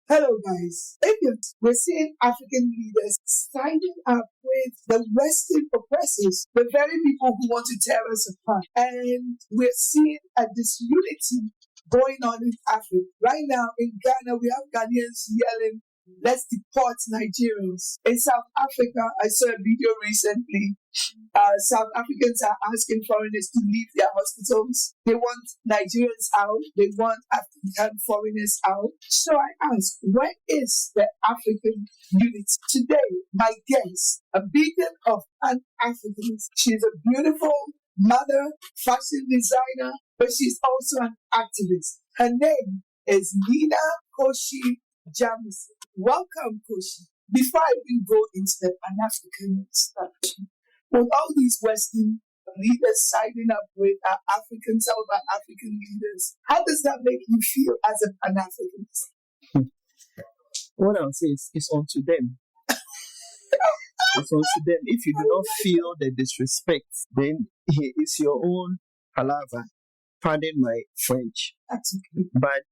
Hello, guys. We're seeing African leaders siding up with the Western oppressors, the very people who want to tear us apart. And we're seeing a disunity going on in Africa. Right now in Ghana, we have Ghanaians yelling, let's deport Nigerians. In South Africa, I saw a video recently. South Africans are asking foreigners to leave their hospitals. They want Nigerians out. They want African foreigners out. So I ask, where is the African unity? Today, my guest, a beacon of Pan-Africans. She's a beautiful mother, fashion designer, but she's also an activist. Her name is Nina Koshie Jamison. Welcome, Koshie. Before I even go into the Pan-African stuff, with all these Western leaders siding up with our African, some of our African leaders, how does that make you feel as a Pan-Africanist? What I'll say is it's on to them. It's on to them. If you do not feel the disrespect, then it's your own palaver. Pardon my French. That's okay. But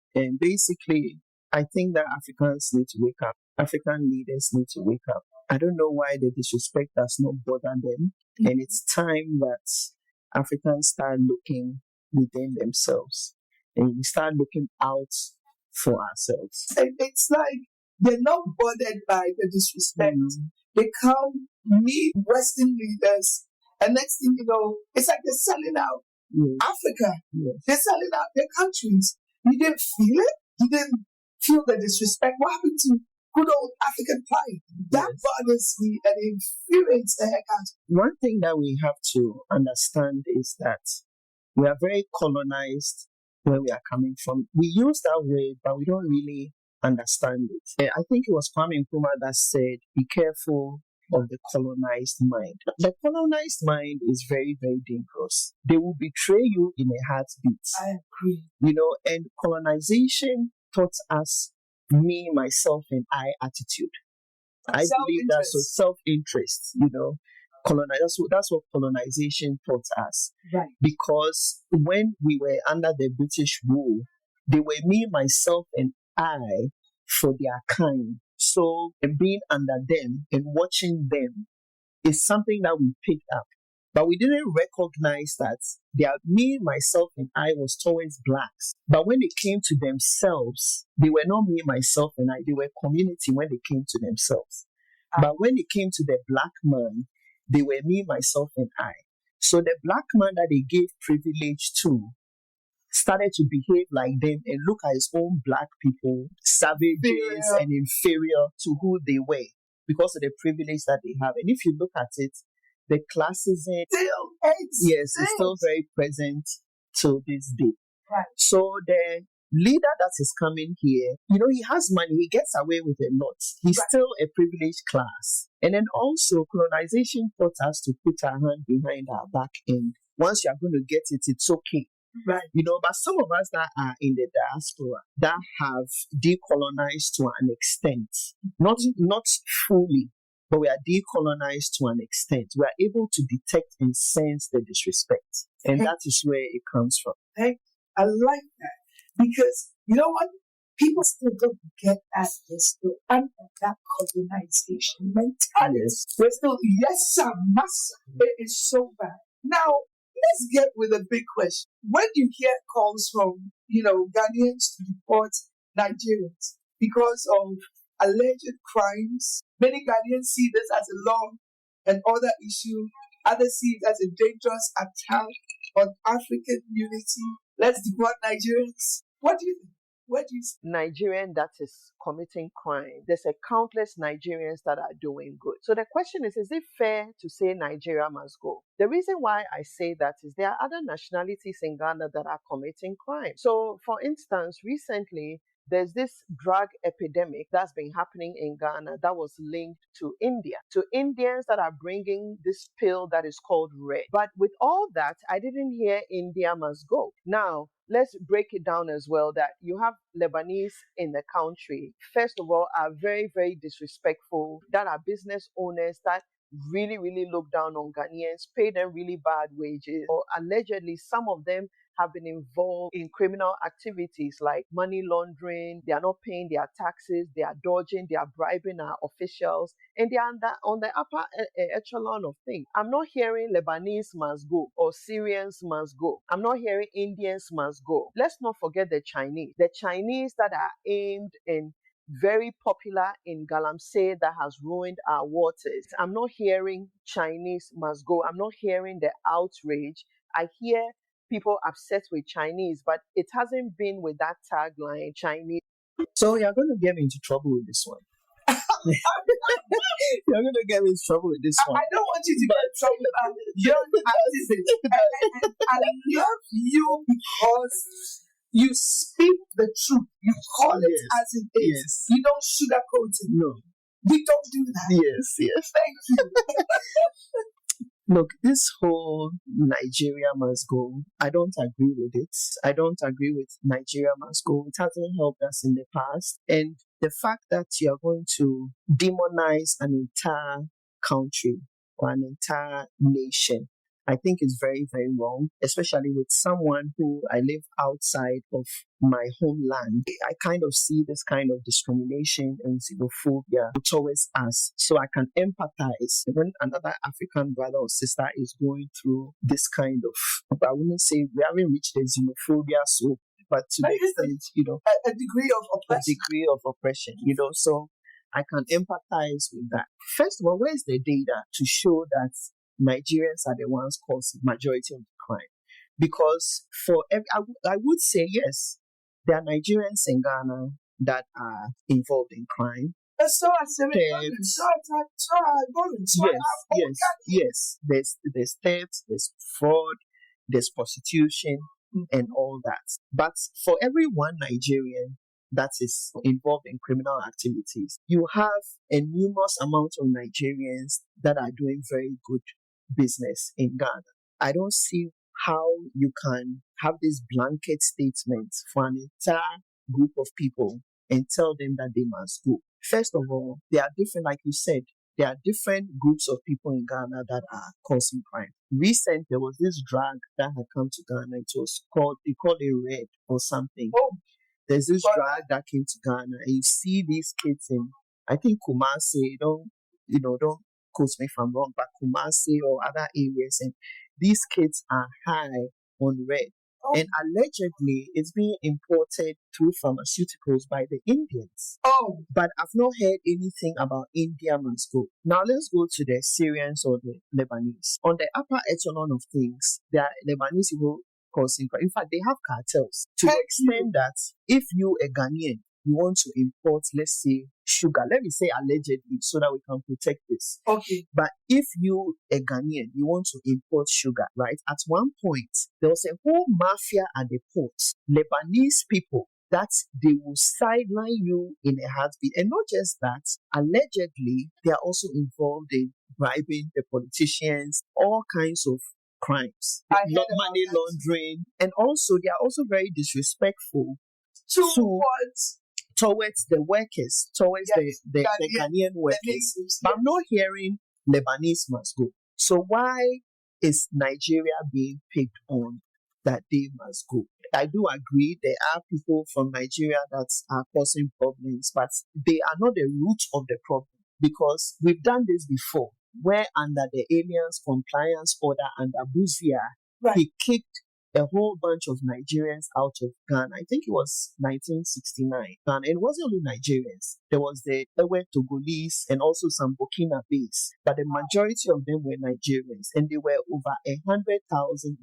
basically, I think that Africans need to wake up. African leaders need to wake up. I don't know why the disrespect does not bother them. Mm-hmm. And it's time that Africans start looking within themselves and we start looking out for ourselves. It's like they're not bothered by the disrespect. Mm-hmm. They come meet Western leaders, and next thing you know, it's like they're selling out Africa. Yes. They're selling out their countries. You didn't feel it? You didn't feel the disrespect? What happened to good old African pride? That bothers me and infuriates the heck out. One thing that we have to understand is that we are very colonized where we are coming from. We use that word, but we don't really understand it. I think it was Kwame Nkrumah that said, be careful of the colonized mind. The colonized mind is very, very dangerous. They will betray you in a heartbeat. I agree. And colonization taught us me, myself, and I attitude. I believe that's a self-interest, That's what colonization taught us. Right. Because when we were under the British rule, they were me, myself, and I for their kind. So being under them and watching them is something that we picked up. But we didn't recognize that me, myself, and I was towards blacks. But when it came to themselves, they were not me, myself, and I. They were community when they came to themselves. But when it came to the black man, they were me, myself, and I. So the black man that they gave privilege to started to behave like them and look at his own black people, savages and inferior to who they were because of the privilege that they have. And if you look at it, the classism it's still very present to this day. Right. So the leader that is coming here, he has money, he gets away with a lot. He's still a privileged class. And then also colonization taught us to put our hand behind our back end. Once you are going to get it, it's okay. Right. But some of us that are in the diaspora that have decolonized to an extent, not fully, but we are decolonized to an extent. We are able to detect and sense the disrespect. And that is where it comes from. Hey, I like that. Because, you know what? People still don't get at this, under that colonization mentality. Yes. We're still, yes, sir, massa. It is so bad. Now, let's get with a big question. When you hear calls from, Ghanaians to deport Nigerians because of alleged crimes, many Ghanaians see this as a law and order issue. Others see it as a dangerous attack on African unity. Let's deport Nigerians. What do you think? What do you say? Nigerian that is committing crime. There's a countless Nigerians that are doing good. So the question is it fair to say Nigeria must go? The reason why I say that is there are other nationalities in Ghana that are committing crime. So for instance, recently, there's this drug epidemic that's been happening in Ghana that was linked to India, to Indians that are bringing this pill that is called red. But with all that, I didn't hear India must go. Now, let's break it down as well that you have Lebanese in the country, first of all, are very, very disrespectful, that are business owners that really, really look down on Ghanaians, pay them really bad wages, or allegedly some of them have been involved in criminal activities like money laundering. They are not paying their taxes. They are dodging. They are bribing our officials. And they are on the upper echelon of things. I'm not hearing Lebanese must go or Syrians must go. I'm not hearing Indians must go. Let's not forget the Chinese. The Chinese that are aimed in very popular in Galamsey that has ruined our waters. I'm not hearing Chinese must go. I'm not hearing the outrage. I hear people upset with Chinese, but it hasn't been with that tagline, Chinese. So you're going to get me into trouble with this one. You're going to get me into trouble with this one. I don't want you to get in trouble. You're an activist. And I love you because you speak the truth. You call it as it is. Yes. You don't sugarcoat it. No. We don't do that. Yes. Thank you. Look, this whole Nigeria must go, I don't agree with it. I don't agree with Nigeria must go. It hasn't helped us in the past. And the fact that you're going to demonize an entire country or an entire nation, I think is very, very wrong, especially with someone who I live outside of my homeland. I kind of see this kind of discrimination and xenophobia towards us. So I can empathize when another African brother or sister is going through this kind of, I wouldn't say we haven't reached the xenophobia, so, but to the extent, a degree of oppression. A degree of oppression, so I can empathize with that. First of all, where's the data to show that Nigerians are the ones causing majority of the crime? Because I would say yes, there are Nigerians in Ghana that are involved in crime. Yes. There's theft, there's fraud, there's prostitution, and all that. But for every one Nigerian that is involved in criminal activities, you have a numerous amount of Nigerians that are doing very good business in Ghana. I don't see how you can have this blanket statement for an entire group of people and tell them that they must go. First of all, they are different, like you said, there are different groups of people in Ghana that are causing crime. Recently, there was this drug that had come to Ghana. It was they called it red or something. There's this drug that came to Ghana, and you see these kids in, I think Kumasi, don't quote me if I'm wrong, but Kumasi or other areas, and these kids are high on red. And allegedly, it's being imported through pharmaceuticals by the Indians. But I've not heard anything about India must go. Now let's go to the Syrians or the Lebanese. On the upper echelon of things, there are Lebanese people causing crime. In fact, they have cartels to the extent that if you, a Ghanaian, you want to import, let's say, sugar. Let me say allegedly so that we can protect this. Okay. But if you, a Ghanaian, you want to import sugar, right? At one point, there was a whole mafia at the ports. Lebanese people that they will sideline you in a heartbeat. And not just that, allegedly, they are also involved in bribing the politicians, all kinds of crimes, money laundering, and also they are also very disrespectful towards the workers, towards the Ghanaian workers. But I'm not hearing Lebanese must go. So why is Nigeria being picked on that they must go? I do agree there are people from Nigeria that are causing problems, but they are not the root of the problem, because we've done this before, where under the Aliens Compliance Order under Buzia, he kicked a whole bunch of Nigerians out of Ghana. I think it was 1969. And it wasn't only Nigerians. There was the Ewe Togolese and also some Burkina Faso. But the majority of them were Nigerians. And there were over 150,000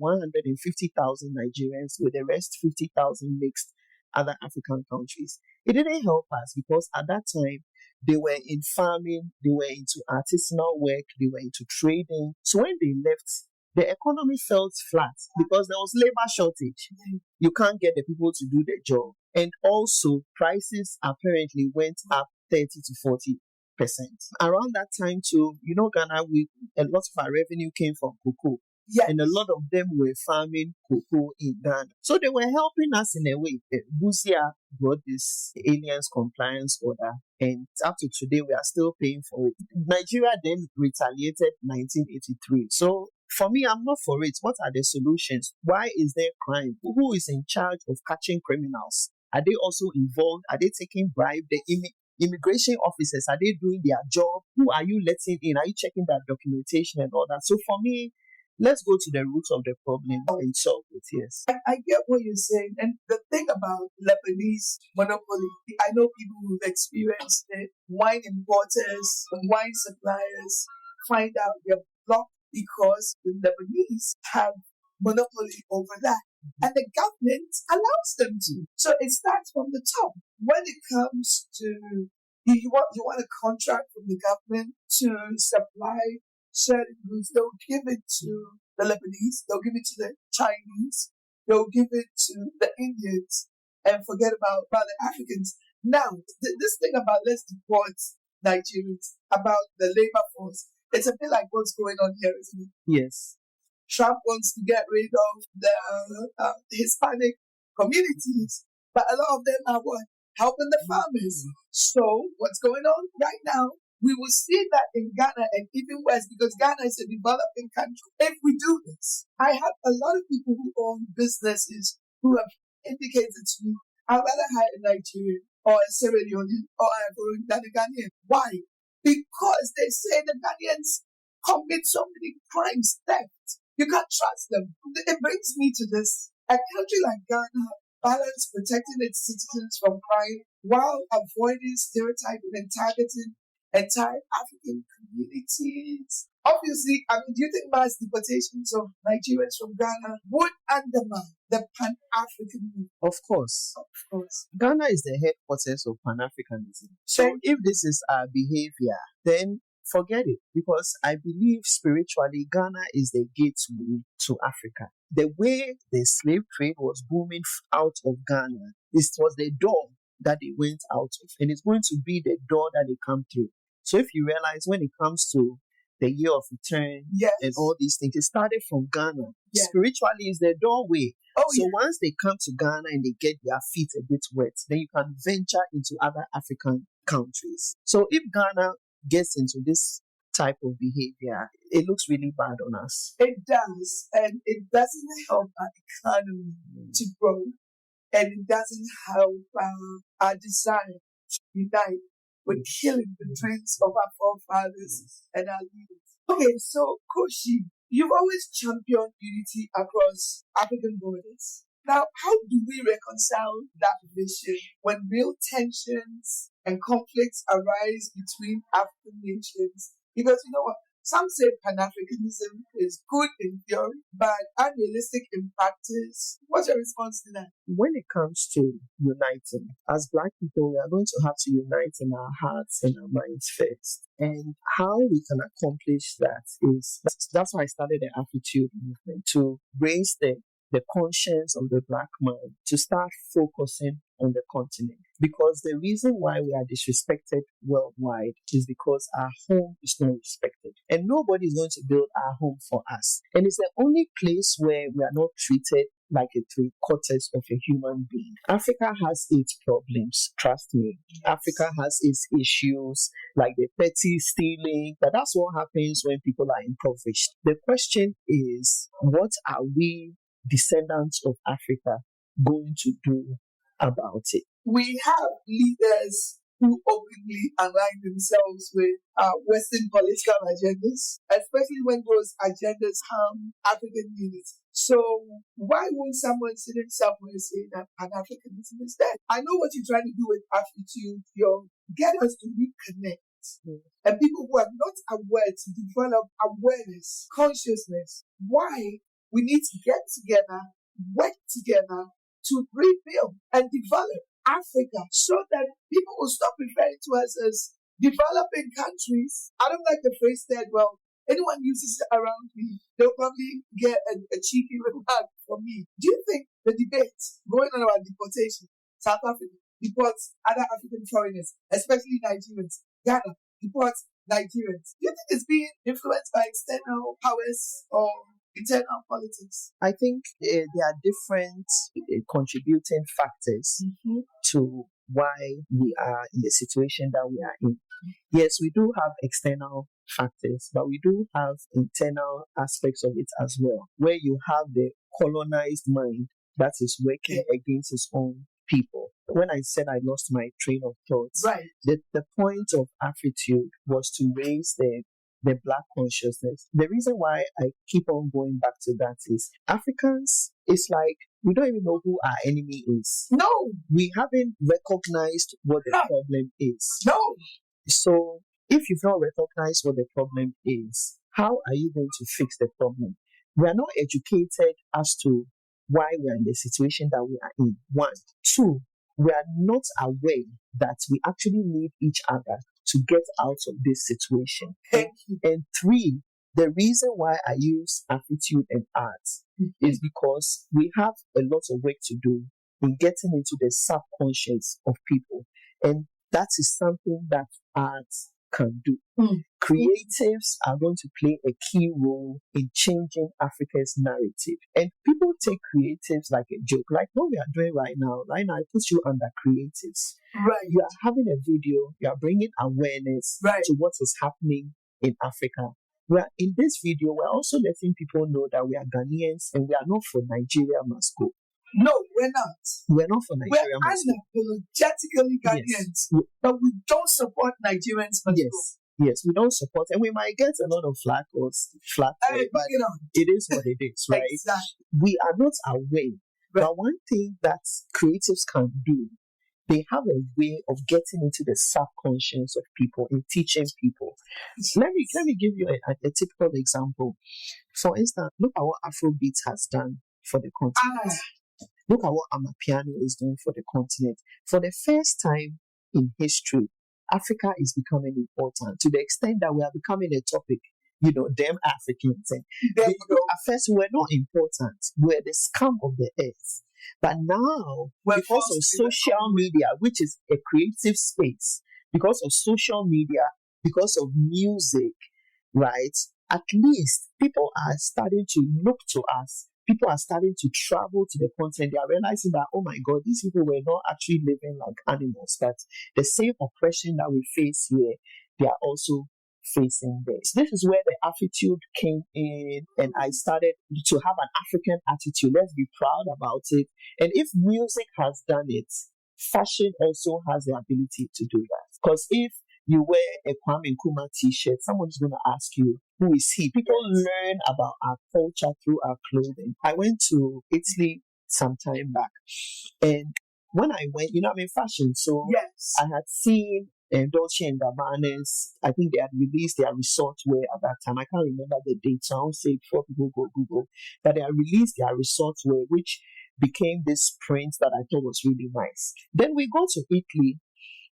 Nigerians, with the rest 50,000 mixed other African countries. It didn't help us because at that time, they were in farming, they were into artisanal work, they were into trading. So when they left, the economy felt flat because there was labor shortage. You can't get the people to do the job. And also, prices apparently went up 30 to 40%. Around that time too, Ghana, a lot of our revenue came from cocoa. Yes. And a lot of them were farming cocoa in Ghana. So they were helping us in a way. Buzia brought this Aliens Compliance Order, and up to today, we are still paying for it. Nigeria then retaliated 1983. So For me, I'm not for it. What are the solutions? Why is there crime? Who is in charge of catching criminals? Are they also involved? Are they taking bribe? The immigration officers, are they doing their job? Who are you letting in? Are you checking that documentation and all that? So for me, let's go to the root of the problem and solve it. Yes. I get what you're saying. And the thing about Lebanese monopoly, I know people who've experienced it. Wine importers, wine suppliers find out they're blocked because the Lebanese have monopoly over that. And the government allows them to. So it starts from the top. When it comes to you want a contract from the government to supply certain goods, they'll give it to the Lebanese, they'll give it to the Chinese, they'll give it to the Indians, and forget about the Africans. Now, this thing about let's deport Nigerians, about the labor force, it's a bit like what's going on here, isn't it? Yes. Trump wants to get rid of the Hispanic communities, but a lot of them are what? Helping the farmers. So what's going on right now? We will see that in Ghana and even worse because Ghana is a developing country. If we do this, I have a lot of people who own businesses who have indicated to me, I'd rather hire a Nigerian or a Sierra Leonean or a Ivorian than a Ghanaian. Why? Because they say the Ghanaians commit so many crimes, theft. You can't trust them. It brings me to this. A country like Ghana balance protecting its citizens from crime while avoiding stereotyping and targeting entire African communities. Obviously, do you think mass deportations of Nigerians from Ghana would undermine the Pan-African movement? Of course. Of course. Ghana is the headquarters of Pan-Africanism. So if this is our behavior, then forget it, because I believe spiritually Ghana is the gateway to Africa. The way the slave trade was booming out of Ghana, this was the door that they went out of, and it's going to be the door that they come through. So if you realize when it comes to the year of return and all these things, it started from Ghana. Yes. Spiritually is the doorway. Once they come to Ghana and they get their feet a bit wet, then you can venture into other African countries. So if Ghana gets into this type of behavior, it looks really bad on us. It does, and it doesn't help our economy to grow, and it doesn't help our desire to unite with killing the dreams of our forefathers and our leaders. Okay, so Koshie, you've always championed unity across African borders. Now, how do we reconcile that vision when real tensions and conflicts arise between African nations? Because you know what? Some say Pan-Africanism is good in theory, but unrealistic in practice. What's your response to that? When it comes to uniting, as Black people, we are going to have to unite in our hearts and our minds first. And how we can accomplish that is, that's why I started the Attitude movement, to raise the conscience of the Black man, to start focusing on the continent. Because the reason why we are disrespected worldwide is because our home is not respected. And nobody is going to build our home for us. And it's the only place where we are not treated like a three-quarters of a human being. Africa has its problems, trust me. Africa has its issues, like the petty stealing, but that's what happens when people are impoverished. The question is, what are we, descendants of Africa, going to do about it? We have leaders who openly align themselves with Western political agendas, especially when those agendas harm African unity. So why won't someone sit in somewhere and say that Pan-Africanism is dead? I know what you're trying to do with Attitude, get us to reconnect. And people who are not aware to develop awareness, consciousness, why we need to get together, work together to rebuild and develop Africa so that people will stop referring to us as developing countries. I don't like the phrase that, well, anyone uses it around me, they'll probably get a cheeky remark from me. Do you think the debate going on about deportation, South Africa deports other African foreigners, especially Nigerians, Ghana deports Nigerians, do you think it's being influenced by external powers or internal politics? I think there are different contributing factors to why we are in the situation that we are in. Yes, we do have external factors, but we do have internal aspects of it as well, where you have the colonized mind that is working against its own people. When I said I lost my train of thoughts, Right. the point of Afritude was to raise the black consciousness. The reason why I keep on going back to that is Africans, it's like we don't even know who our enemy is. No. We haven't recognized what the No. problem is. No. So if you've not recognized what the problem is, how are you going to fix the problem? We are not educated as to why we are in the situation that we are in. One. Two, we are not aware that we actually need each other to get out of this situation. And three, the reason why I use attitude and art is because we have a lot of work to do in getting into the subconscious of people. And that is something that art can do. Creatives are going to play a key role in changing Africa's narrative. And people take creatives like a joke, like what we are doing right now. Right now, I put you under creatives. Right. You are having a video, you are bringing awareness to what is happening in Africa. We are, in this video, we're also letting people know that we are Ghanaians and we are not for Nigeria must go. No, we're not. We're not for Nigeria We're must go. unapologetically Ghanaians, but we don't support Nigerians must go. Yes, we don't support, and we might get a lot of flack for it, but it is what it is, right? Exactly. We are not aware. But one thing that creatives can do, they have a way of getting into the subconscious of people and teaching people. Let me give you a typical example. For instance, look at what Afrobeat has done for the continent. Look at what Amapiano is doing for the continent. For the first time in history, Africa is becoming important to the extent that we are becoming a topic. You know, them Africans. And at first, we were not important. We were the scum of the earth. But now, because of social media, which is a creative space, because of social media, because of music, right? At least people are starting to look to us. People are starting to travel to the continent. They are realizing that, oh my God, these people were not actually living like animals. But the same oppression that we face here, they are also facing this. This is where the attitude came in, and I started to have an African attitude. Let's be proud about it. And if music has done it, fashion also has the ability to do that. Because if you wear a Kwame Nkrumah t-shirt, someone's going to ask you, who is he? People learn about our culture through our clothing. I went to Italy some time back, and when I went, I'm in fashion, so I had seen Dolce and Gabbana's, I think they had released their resort wear at that time. I can't remember the date, so I won't say it before people go Google. But they had released their resort wear, which became this print that I thought was really nice. Then we go to Italy,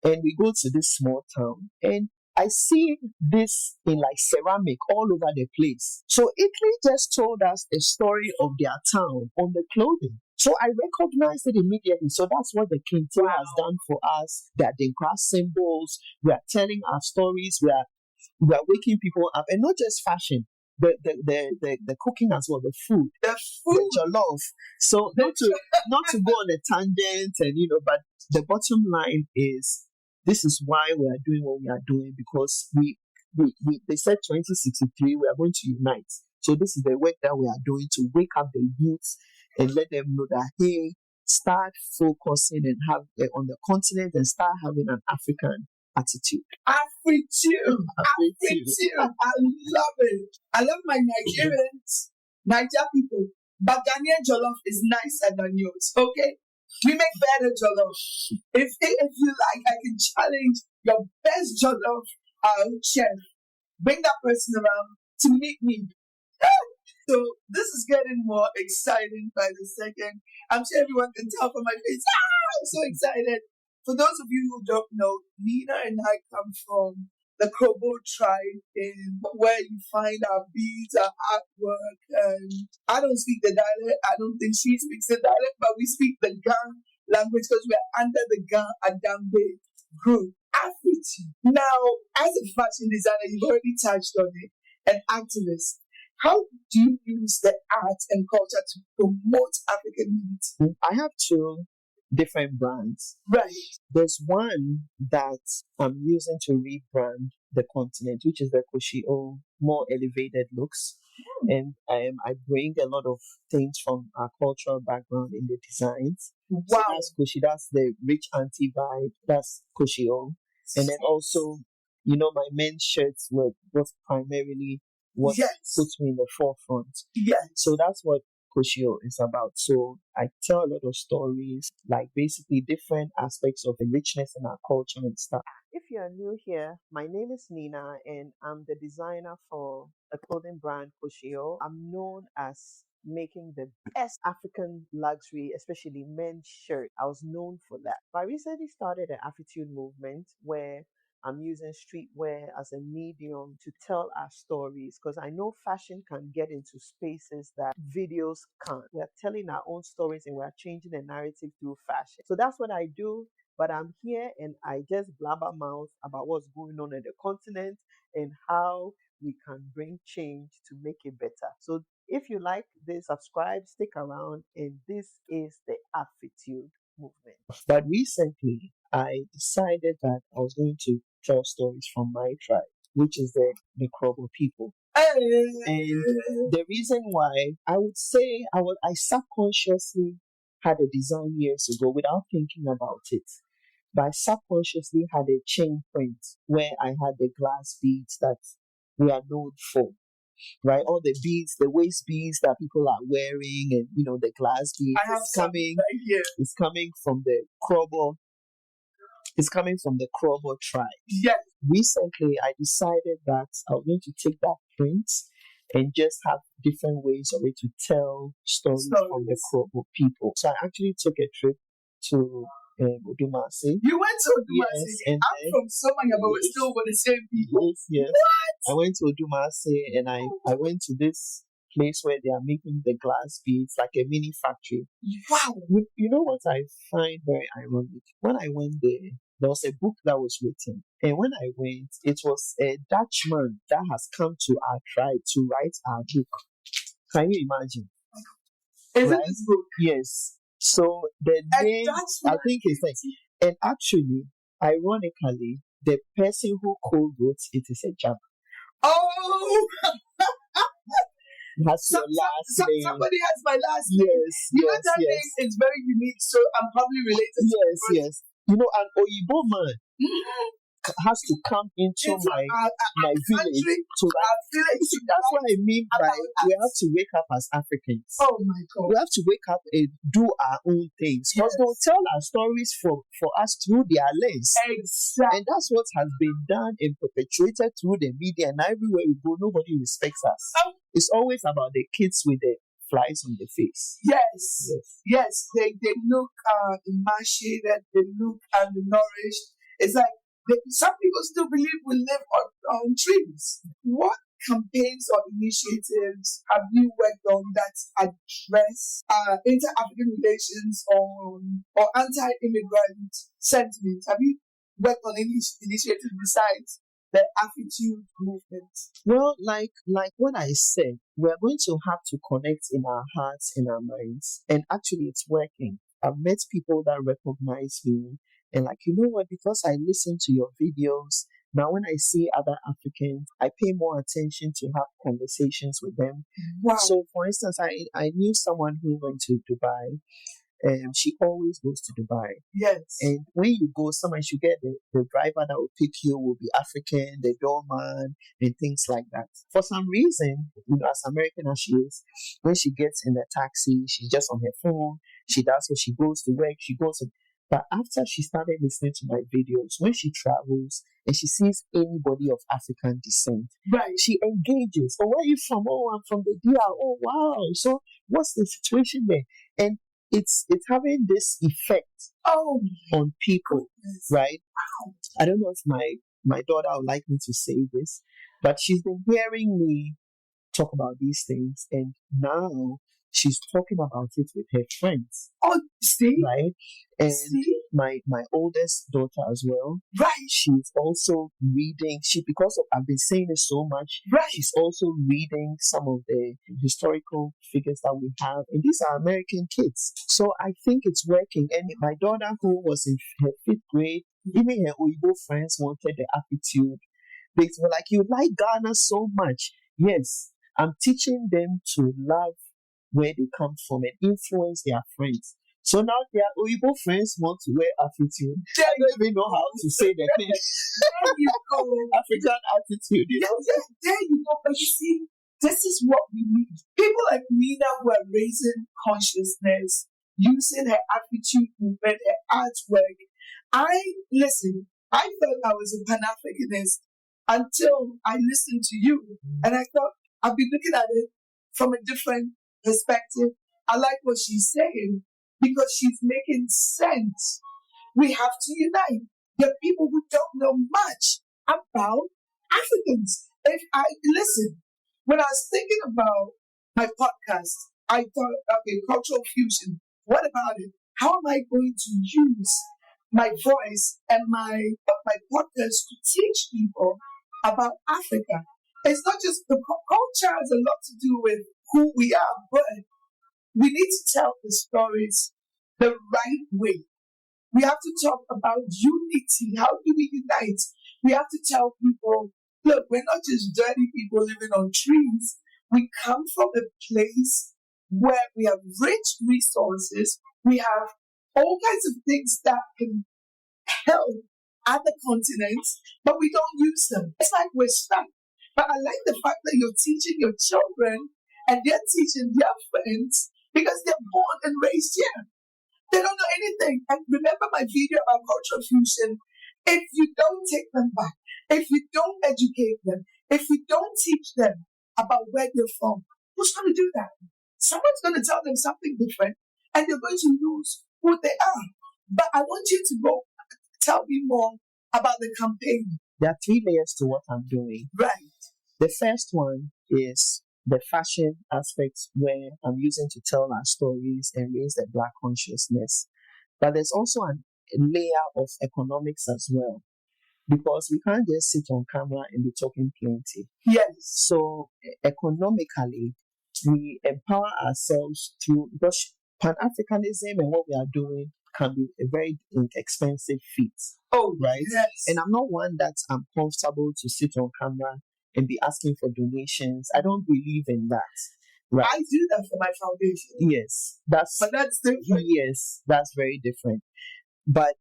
and we go to this small town, and I see this in like ceramic all over the place. So Italy just told us a story of their town on the clothing. So I recognized it immediately. So that's what the Kente has done for us. They are the grass symbols. We are telling our stories. We are waking people up, and not just fashion. The cooking as well, the food, the jollof. So not to go on a tangent, and but the bottom line is, this is why we are doing what we are doing, because we they said 2063 we are going to unite. So this is the work that we are doing to wake up the youth and let them know that, hey, start focusing and have on the continent and start having an African attitude. Attitude. I love it. I love my Nigerians, Niger people, but Ghanaian jollof is nicer than yours. Okay. We make better jollof. If you like, I can challenge your best jollof chef. Bring that person around to meet me. So this is getting more exciting by the second. I'm sure everyone can tell from my face. I'm so excited. For those of you who don't know, Nina and I come from the Krobo tribe, in where you find our beads, our artwork. And I don't speak the dialect. I don't think she speaks the dialect, but we speak the Gang language because we're under the Gang Adambe group. African. Now, as a fashion designer, you've already touched on it, an activist. How do you use the art and culture to promote African unity? I have two different brands. Right. There's one that I'm using to rebrand the continent, which is the Koshie O, more elevated looks. And I bring a lot of things from our cultural background in the designs. Wow. So that's Koshie, that's the rich auntie vibe, that's Koshie O. And then also, my men's shirts was primarily what puts me in the forefront. Yes. So that's what Koshie O is about. So I tell a lot of stories, like basically different aspects of the richness in our culture and stuff. If you are new here, my name is Nina and I'm the designer for a clothing brand, Koshie O. I'm known as making the best African luxury, especially men's shirt. I was known for that. But I recently started an attitude movement where I'm using streetwear as a medium to tell our stories because I know fashion can get into spaces that videos can't. We're telling our own stories and we're changing the narrative through fashion. So that's what I do. But I'm here and I just blabbermouth about what's going on in the continent and how we can bring change to make it better. So if you like this, subscribe, stick around, and this is the Attitude movement. But recently, I decided that I was going to tell stories from my tribe, which is the Krobo people. And the reason why I would say I subconsciously had a design years ago without thinking about it. But I subconsciously had a chain print where I had the glass beads that we are known for. Right, all the beads, the waist beads that people are wearing, and the glass beads. It's coming from the Krobo. It's coming from the Krobo tribe. Yes. Recently, I decided that I was going to take that print and just have different ways of it to tell stories from the Krobo people. So I actually took a trip to Odumase. You went to Odumase? Yes, I'm from Somaya, but we're still with the same people. Yes. What? I went to Odumase and I went to this place where they are making the glass beads, like a mini factory. Wow. You know what I find very ironic? When I went there was a book that was written. And when I went, it was a Dutchman that has come to our tribe to write our book. Can you imagine? Is it this book? Yes. So the name, I think it's like, and actually, ironically, the person who co-wrote it is a Java. Oh! Has your last name. Somebody has my last name. Yes, that name is very unique, so I'm probably related to it. Yes. An Oyibo man has to come into my village to that's what I mean by we have to wake up as Africans. Oh my God. We have to wake up and do our own things. Because they'll tell our stories for us through their lens. Exactly. And that's what has been done and perpetuated through the media, and everywhere we go, nobody respects us. It's always about the kids with the flies on the face. Yes. They look emaciated, they look undernourished. It's like some people still believe we live on trees. What campaigns or initiatives have you worked on that address inter-African relations or anti-immigrant sentiment? Have you worked on any initiatives besides the Attitude movement? Well, like what I said, we're going to have to connect in our hearts, in our minds, and actually it's working. I've met people that recognize me and like, you know what, because I listen to your videos, now when I see other Africans, I pay more attention to have conversations with them. Wow. So for instance, I knew someone who went to Dubai. She always goes to Dubai. Yes. And when you go somewhere, you get the driver that will pick you will be African, the doorman, and things like that. For some reason, as American as she is, when she gets in the taxi, she's just on her phone. She does what she goes to work. But after she started listening to my videos, when she travels and she sees anybody of African descent, right, she engages. Oh, where are you from? Oh, I'm from the DR. Oh, wow. So what's the situation there? And it's having this effect on people, right? Wow. I don't know if my daughter would like me to say this, but she's been hearing me talk about these things, and now she's talking about it with her friends. Oh, see? Right? And See? my oldest daughter as well. Right. She's also reading. Because I've been saying it so much. Right. She's also reading some of the historical figures that we have, and these are American kids. So I think it's working. And my daughter, who was in her 5th grade, even her Oyibo friends wanted the attitude. They were like, "You like Ghana so much." Yes, I'm teaching them to love where they come from and influence their friends. So now their Oyibo friends want to wear attitude. I don't even know how to say the thing. There you go. African attitude, you know? Yeah, there you go. But you see, this is what we need. People like Nina who are raising consciousness, using her attitude movement, her artwork. I thought I was a Pan-Africanist until I listened to you. And I thought, I've been looking at it from a different perspective. I like what she's saying because she's making sense. We have to unite. There are people who don't know much about Africans. When I was thinking about my podcast, I thought, okay, cultural fusion. What about it? How am I going to use my voice and my podcast to teach people about Africa? It's not just the culture has a lot to do with who we are, but we need to tell the stories the right way. We have to talk about unity. How do we unite? We have to tell people, look, we're not just dirty people living on trees. We come from a place where we have rich resources. We have all kinds of things that can help other continents, but we don't use them. It's like we're stuck. But I like the fact that you're teaching your children and they're teaching their friends because they're born and raised here. They don't know anything. And remember my video about cultural fusion? If you don't take them back, if you don't educate them, if you don't teach them about where they're from, who's going to do that? Someone's going to tell them something different and they're going to lose who they are. But I want you to go tell me more about the campaign. There are 3 layers to what I'm doing. Right. The first one is the fashion aspect, where I'm using to tell our stories and raise the Black consciousness. But there's also a layer of economics as well, because we can't just sit on camera and be talking plenty. Yes. So economically, we empower ourselves through, because Pan-Africanism and what we are doing can be a very expensive feat. Oh, right? Yes. And I'm not one that I'm comfortable to sit on camera and be asking for donations. I don't believe in that. Right? I do that for my foundation. Yes, but that's different. Yes, that's very different. But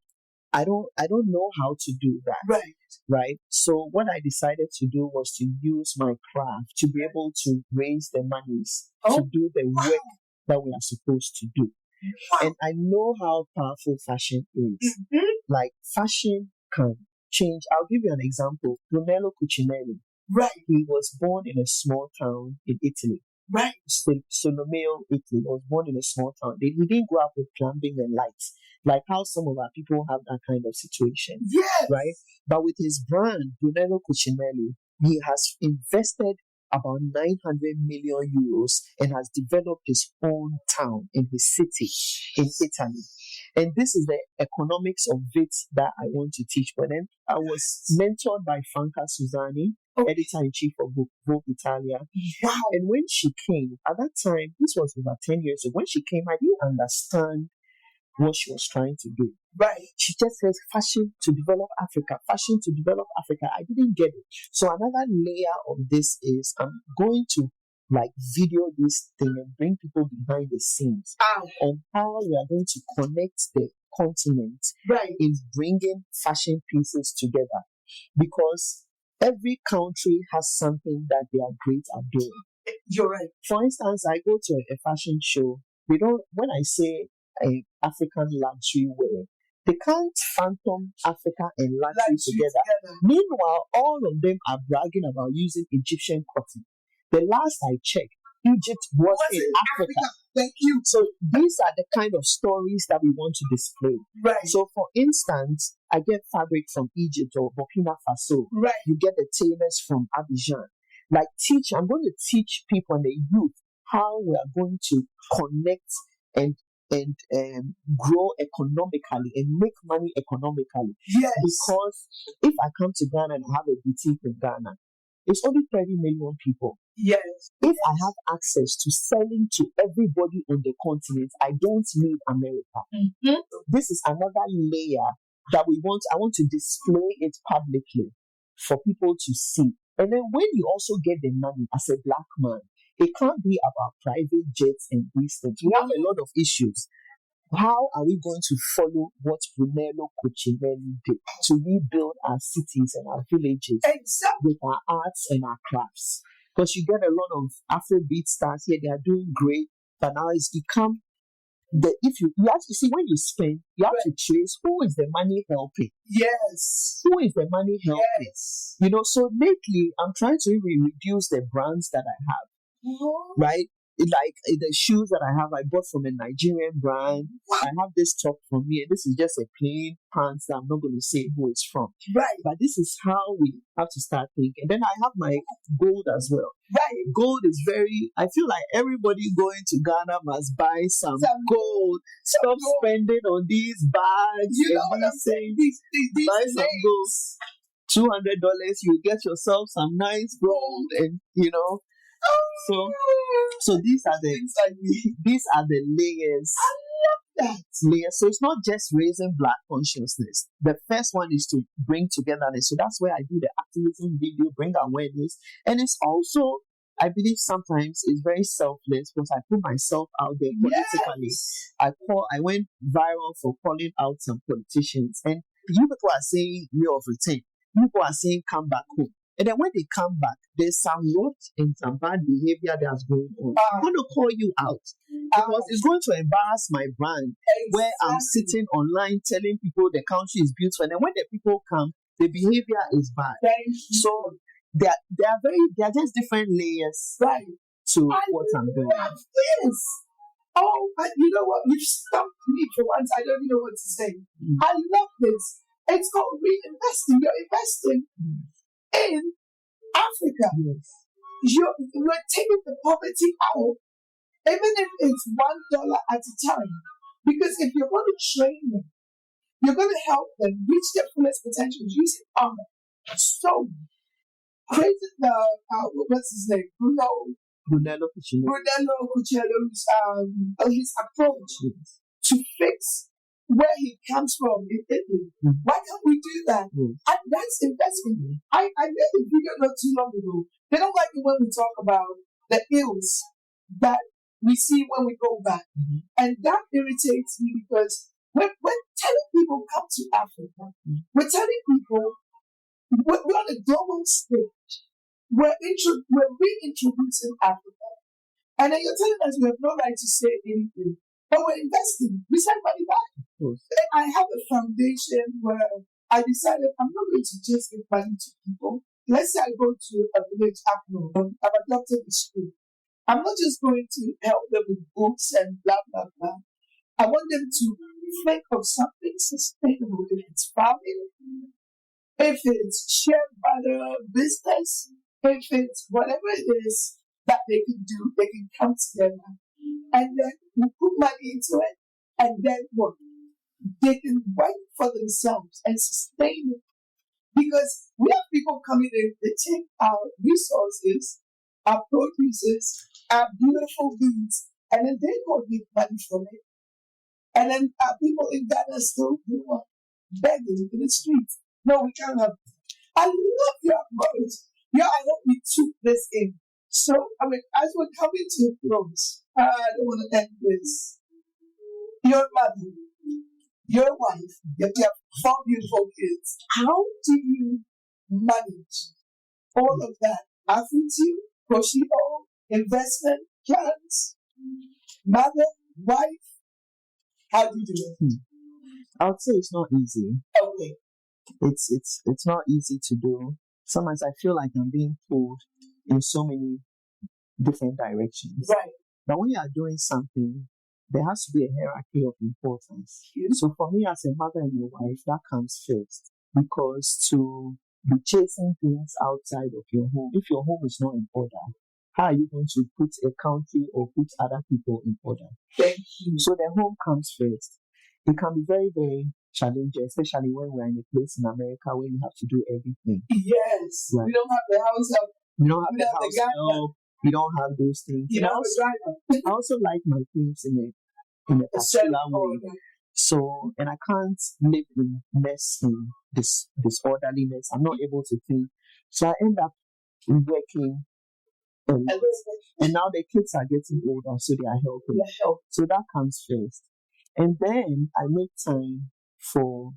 I don't know how to do that. Right. So what I decided to do was to use my craft to be able to raise the monies to do the work that we are supposed to do. Wow. And I know how powerful fashion is. Mm-hmm. Like, fashion can change. I'll give you an example. Brunello Cucinelli. Right. He was born in a small town in Italy. Right. Solomeo, Italy. He was born in a small town. He didn't grow up with plumbing and lights, like how some of our people have that kind of situation. Yes. Right? But with his brand, Brunello Cucinelli, he has invested about 900 million euros and has developed his own town in his city in Italy. And this is the economics of it that I want to teach. But then I was mentored by Franca Susani, editor-in-chief of Vogue Italia. Wow. And when she came, at that time, this was over 10 years ago, when she came, I didn't understand what she was trying to do. Right. She just says fashion to develop Africa, fashion to develop Africa. I didn't get it. So another layer of this is I'm going to video this thing and bring people behind the scenes on how we are going to connect the continent in bringing fashion pieces together. Because every country has something that they are great at doing. You're right. For instance, I go to a fashion show. When I say African luxury wear, they can't phantom Africa and luxury together. Meanwhile, all of them are bragging about using Egyptian cotton. The last I checked, Egypt was in Africa. Thank you. So these are the kind of stories that we want to display. Right. So for instance, I get fabric from Egypt or Burkina Faso. Right. You get the tailors from Abidjan. I'm going to teach people and the youth how we are going to connect and grow economically and make money economically. Yes. Because if I come to Ghana and have a boutique in Ghana, it's only 30 million people. Yes. If I have access to selling to everybody on the continent, I don't need America. Mm-hmm. This is another layer that I want to display it publicly for people to see. And then when you also get the money as a black man, it can't be about private jets and these things. We have a lot of issues. How are we going to follow what Brunello Cucinelli did to rebuild our cities and our villages with our arts and our crafts? Because you get a lot of Afrobeat stars here, they are doing great, but now it's become if you have to see when you spend, you have to trace who is the money helping. Yes. Who is the money helping? Yes. So lately I'm trying to even reduce the brands that I have. Oh. Right? Like the shoes that I have, I bought from a Nigerian brand. Wow. I have this top from here. This is just a plain pants that I'm not going to say who it's from. Right. But this is how we have to start thinking. Then I have my gold as well. Right. Gold is I feel like everybody going to Ghana must buy some gold. Stop spending on these bags. You know what I'm saying? These buy some gold. $200, you get yourself some nice gold, and So these are the layers. I love that. Layers. So it's not just raising black consciousness. The first one is to bring togetherness. So that's why I do the activism video, bring awareness, and it's also, I believe sometimes it's very selfless because I put myself out there politically. Yes. I went viral for calling out some politicians, and you people are saying me of return. People are saying come back home. And then when they come back, there's some rot and some bad behavior that's going on. I'm going to call you out because it's going to embarrass my brand. Exactly. Where I'm sitting online telling people the country is beautiful, and then when the people come, the behavior is bad. So they are just different layers to what I'm doing. Yes. Oh, you know what? You've stumped me for once. I don't even know what to say. I love this. It's called reinvesting. You're investing in Africa. Yes. You're taking the poverty out, even if it's $1 at a time. Because if you're going to train them, you're going to help them reach their fullest potential using art. So, creating what's his name? Brunello Cucinelli's his approach to fix where he comes from in Italy. Why can't we do that? And that's investment. I made a video not too long ago. They don't like it when we talk about the ills that we see when we go back. And that irritates me because we're telling people come to Africa. We're telling people we're on a global stage. We're reintroducing Africa. And then you're telling us we have no right to say anything. But we're investing. We send money back. I have a foundation where I decided I'm not going to just give money to people. Let's say I go to a village up north. I've adopted a school. I'm not just going to help them with books and blah, blah, blah. I want them to think of something sustainable. If it's farming, if it's share butter business, if it's whatever it is that they can do, they can come together. And then we put money into it, and then what? They can work for themselves and sustain it. Because we have people coming in, they take our resources, our produces, our beautiful beads, and then they go get money from it. And then people in Ghana still begging in the streets. No, we can't have it. I love your approach. Yeah, I hope we took this in. So, as we're coming to a close, I don't want to end this. Your mother, your wife, you have 4 beautiful kids. How do you manage all of that? Auntie, Koshie O, investment plans, mother, wife? How do you do it? I would say it's not easy. Okay. It's not easy to do. Sometimes I feel like I'm being pulled in so many different directions. Right. But when you are doing something, there has to be a hierarchy of importance. So for me as a mother and a wife, that comes first. Because to be chasing things outside of your home, if your home is not in order, how are you going to put a country or put other people in order? Thank you. So the home comes first. It can be very, very challenging, especially when we're in a place in America where you have to do everything. Yes. Right. We don't have the house help. We don't have We the don't have house the guy help. We don't have those things. You And know, the driver. I also like my things in a A certain particular way. order. So, and I can't live in mess, in this disorderliness. I'm not able to think. So I end up working a lot. And now the kids are getting older, so they are helping. Yeah, help. So that comes first. And then I make time for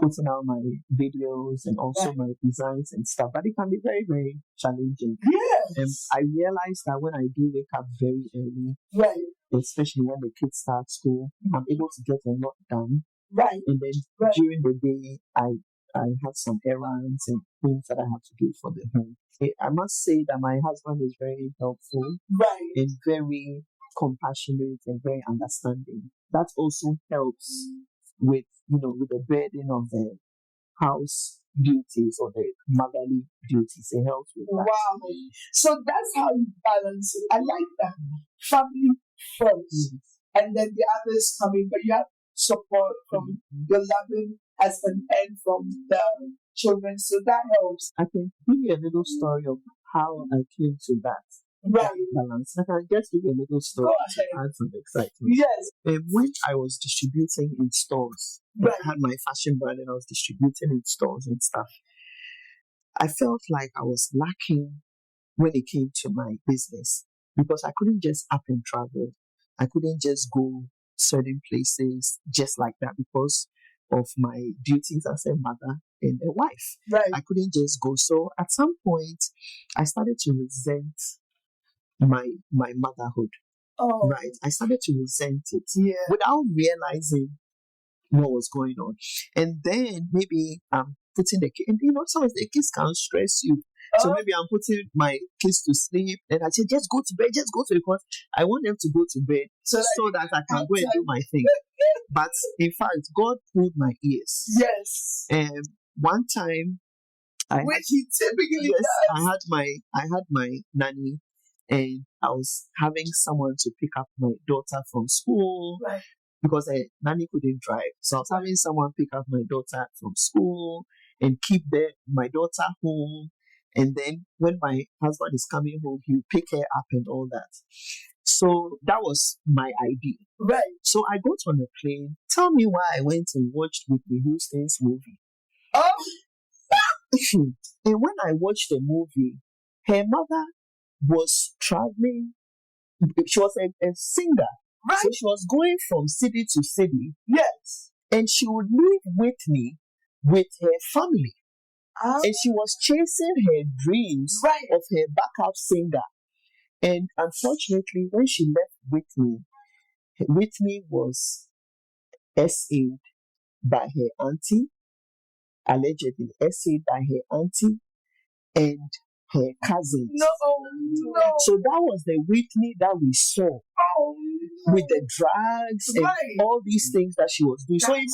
putting out my videos and also my designs and stuff. But it can be very, very challenging. And Yes. I realize that when I do wake up very early, Right. especially when the kids start school, I'm able to get a lot done. Right. And then Right. during the day, I have some errands and things that I have to do for the home. I must say that my husband is very helpful Right. and very compassionate and very understanding. That also helps with, with the burden of the house duties or the motherly duties. It helps with that. Wow. So that's how you balance it. I like that. Family first. And then the others coming, but you have support from your loving husband and from the children. So that helps. I can give you a little story of how I came to that Right. balance. I can just give you a little story Go to ahead. add some excitement. Yes. When I was distributing in stores, Right. I had my fashion brand and I was distributing in stores and stuff. I felt like I was lacking when it came to my business because I couldn't just up and travel. I couldn't just go certain places just like that because of my duties as a mother and a wife. Right. I couldn't just go. So at some point, I started to resent my motherhood. Oh. Right. I started to resent it Yeah. without realizing what was going on. And then maybe I'm putting the kids, and sometimes the kids can stress you. So maybe I'm putting my kids to sleep and I say, just go to bed, because I want them to go to bed so that I can go and do my thing. But in fact, God pulled my ears. Yes. And one time, Which he typically does. I had my nanny, and I was having someone to pick up my daughter from school. Right. Because a nanny couldn't drive. So I was having someone pick up my daughter from school and keep my daughter home. And then when my husband is coming home, he'll pick her up and all that. So that was my idea. Right. So I got on a plane. Tell me why I went and watched Whitney Houston's movie. Oh. And when I watched the movie, her mother was traveling. She was a singer. Right. So she was going from city to city. Yes. And she would leave Whitney with her family. And she was chasing her dreams of her backup singer. And unfortunately, when she left Whitney was SA'd by her auntie, allegedly SA'd by her auntie and her cousins. No. So that was the Whitney that we saw. With the drugs and all these things that she was doing. So imagine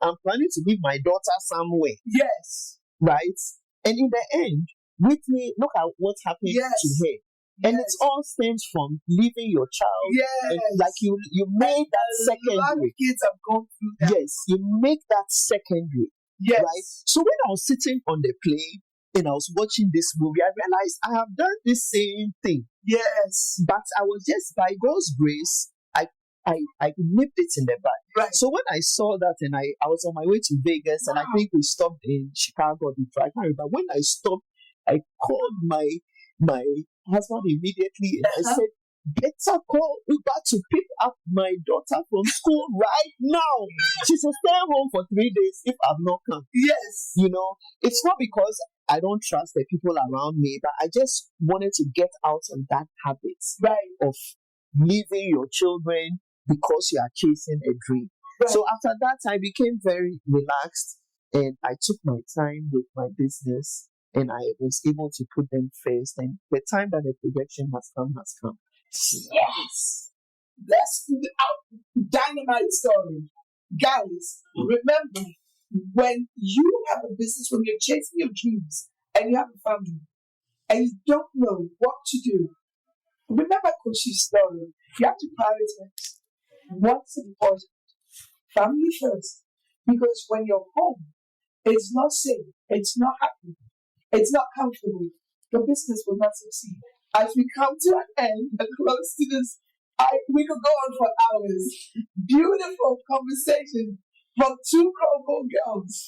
I'm planning to leave my daughter somewhere. Yes. Right? And in the end, Whitney, look at what happened to her. And it all stems from leaving your child. Yes. And like you made that secondary. A lot of kids have gone through that. Yes, you make that secondary. Yes. Right? So when I was sitting on the plane and I was watching this movie, I realized I have done the same thing. Yes. But I was just, by God's grace, I nipped it in the bud. Right. So when I saw that and I was on my way to Vegas and I think we stopped in Chicago or Detroit, I can't remember. When I stopped, I called my husband immediately and I said, better call Uber to pick up my daughter from school right now. She should stay home for 3 days if I've not come. Yes. It's not because I don't trust the people around me, but I just wanted to get out of that habit of leaving your children because you are chasing a dream. Right. So after that, I became very relaxed and I took my time with my business and I was able to put them first. And the time that the projection has come. Yes. That's the dynamite story. Guys, remember, when you have a business, when you're chasing your dreams and you have a family and you don't know what to do, remember Koshie's story. You have to prioritize what's important. Family first. Because when you're home, it's not safe, it's not happy, it's not comfortable, the business will not succeed. As we come to an end and close to this, we could go on for hours. Beautiful conversation from two Krobo girls.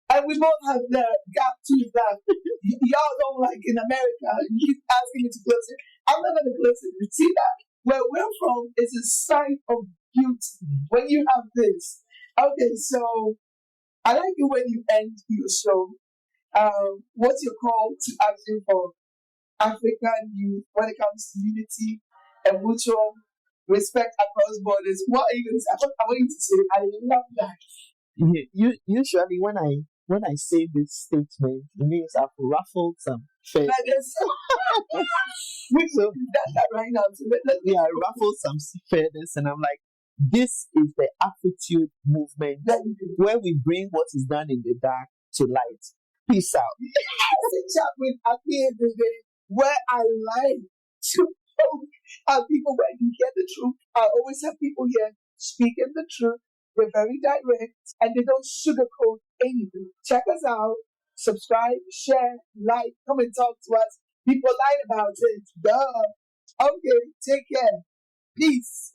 And we both have the gap tooth that y'all don't like in America. You keep asking me to close it. I'm not going to close it. You see that? Where we're from is a sign of beauty when you have this. Okay, so I like it when you end your show. What's your call to action for African youth when it comes to unity and mutual respect across borders? What are you going to say? I want you to say, I love that. Usually when I say this statement, it means I've ruffled some feathers. We will do that right now. So I ruffled some feathers, and I'm like, this is the attitude movement where we bring what is done in the dark to light. Peace out. It's a chat with Auntie today, where I like to poke people where you get the truth. I always have people here speaking the truth. They're very direct and they don't sugarcoat anything. Check us out. Subscribe, share, like, come and talk to us. Be polite about it. Duh. Okay, take care. Peace.